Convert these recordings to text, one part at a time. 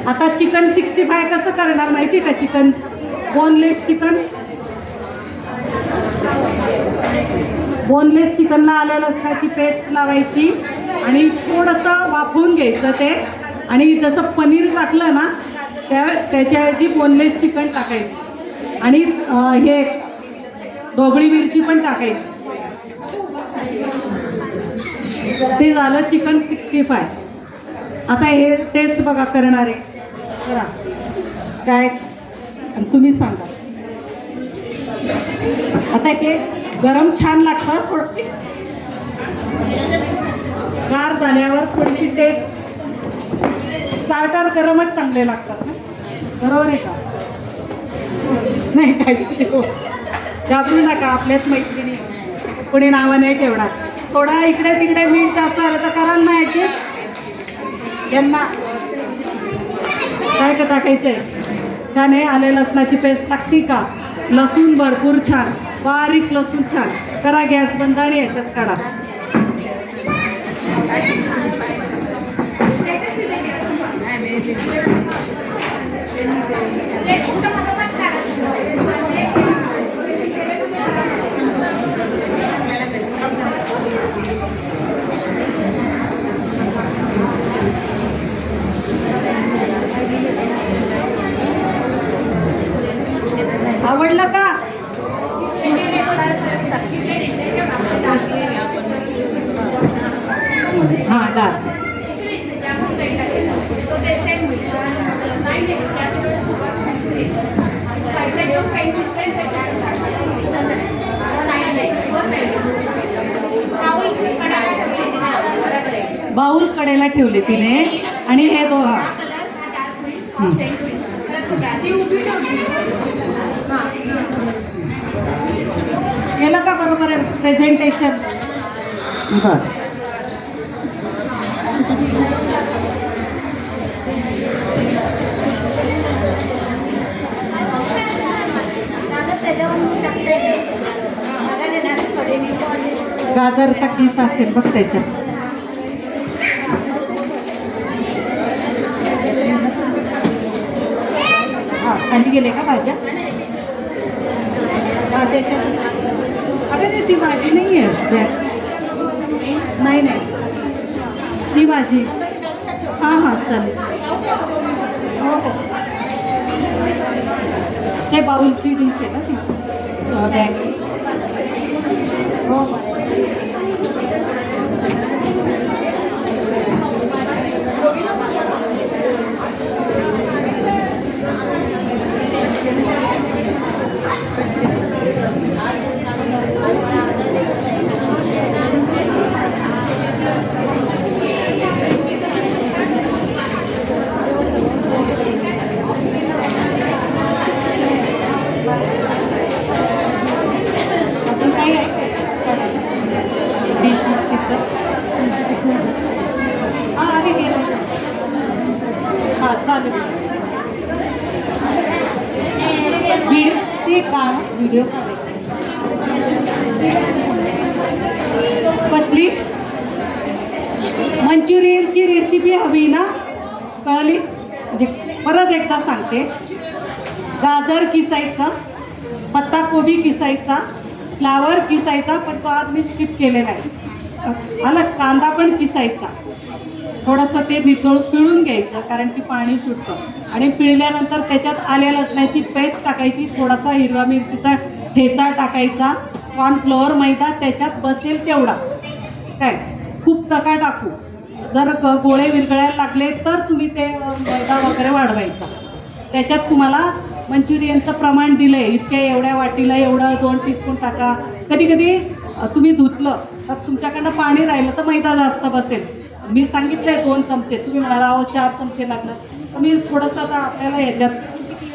आता चिकन 65 कसं करणार माहिती का? चिकन बोनलेस चिकनला आलं लसणाची पेस्ट लावायची आणि थोडंसं वाफवून घ्यायचं ते, आणि जसं पनीर टाकलं ना त्याच्याऐवजी बोनलेस चिकन टाकायचं आणि हे ढोबळी मिरची पण टाकायची. ते झालं चिकन 65. आता हे टेस्ट बघा करणारे बघा काय तुम्ही सांगा. आता हे गरम छान लागतं, थोडं गार झाल्यावर थोडीशी टेस्ट. स्टार्टर गरमच चांगले लागतात ना, बरोबर आहे का? नाही काय घाबरू नका, आपल्याच मैत्रिणी, कोणी नावं नाही ठेवणार. थोडा इकडे तिकडे मीठ जास्त आलं तर कराल ना ॲडजस्ट. यांना काय का टाकायचंय? छान आहे. आले लसणाची पेस्ट टाकती का? लसूण भरपूर छान, बारीक लसूण छान. करा गॅस बंद आणि याच्यात काढा. आवडलं का? हां डाळ. बाऊल कडेला ठेवले तिने आणि हे केलं का बरोबर आहे प्रेझेंटेशन? बरं. गाजरचा किस असेल बघ त्याच्यात. हां खाली गेले का भाज्या? त्याच्यात अरे नाही ती भाजी नाही आहे. नाही नाही ती भाजी. हां हां चालेल. हो हो ते बाउलची डिश आहे ना ती बॅग. हो हो व्हिडिओ कसली मंचुरियनची रेसिपी हवी ना? कळली? म्हणजे परत एकदा सांगते. गाजर किसायचा, पत्ताकोबी किसायचा, फ्लावर किसायचा, पण तो आज मी स्किप केलेला आहे. आलं. कांदा पण किसायचा, थोडंसं ते पिळून घ्यायचं कारण की पाणी सुटतं, आणि पिळल्यानंतर त्याच्यात आल्या लसणाची पेस्ट टाकायची, थोडासा हिरवा मिरचीचा ठेचा टाकायचा, कॉर्नफ्लोअर मैदा त्याच्यात बसेल तेवढा. काय खूप नका टाकू. जर गोळे विरघळायला लागले तर तुम्ही ते मैदा वगैरे वाढवायचा. त्याच्यात तुम्हाला मंचुरियनचं प्रमाण दिलं आहे, इतक्या एवढ्या वाटीला एवढं 2 टीस्पून टाका. कधी कधी तुम्ही धुतलं तर तुमच्याकडनं पाणी राहिलं तर मैदा जास्त बसेल. मी सांगितलं आहे 2 चमचे, तुम्ही म्हणाला अहो 4 चमचे लागलं, तर मी थोडंसं आता आपल्याला ह्याच्यात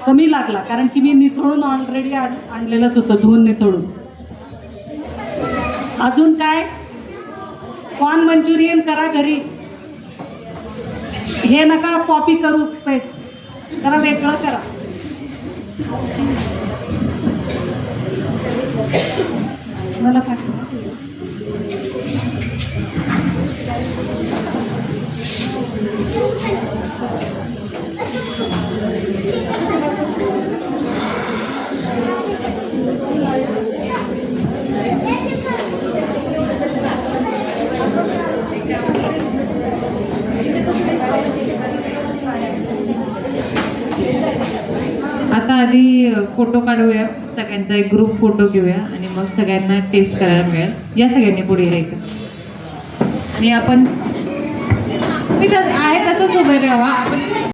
कमी लागला कारण की मी निथळून ऑलरेडी आणलेलंच होतं, धुवून निथळून. अजून काय? कॉर्न मंचुरियन करा घरी, हे नका कॉपी करू पेस्ट, जरा वेगळं करा. मला पाठवा. आता आधी फोटो काढूया सगळ्यांचा, एक ग्रुप फोटो घेऊया आणि मग सगळ्यांना टेस्ट करायला मिळेल. या सगळ्यांनी पुढे यायचं आणि आपण तुम्ही आहे तसंच उभे राहा. आपण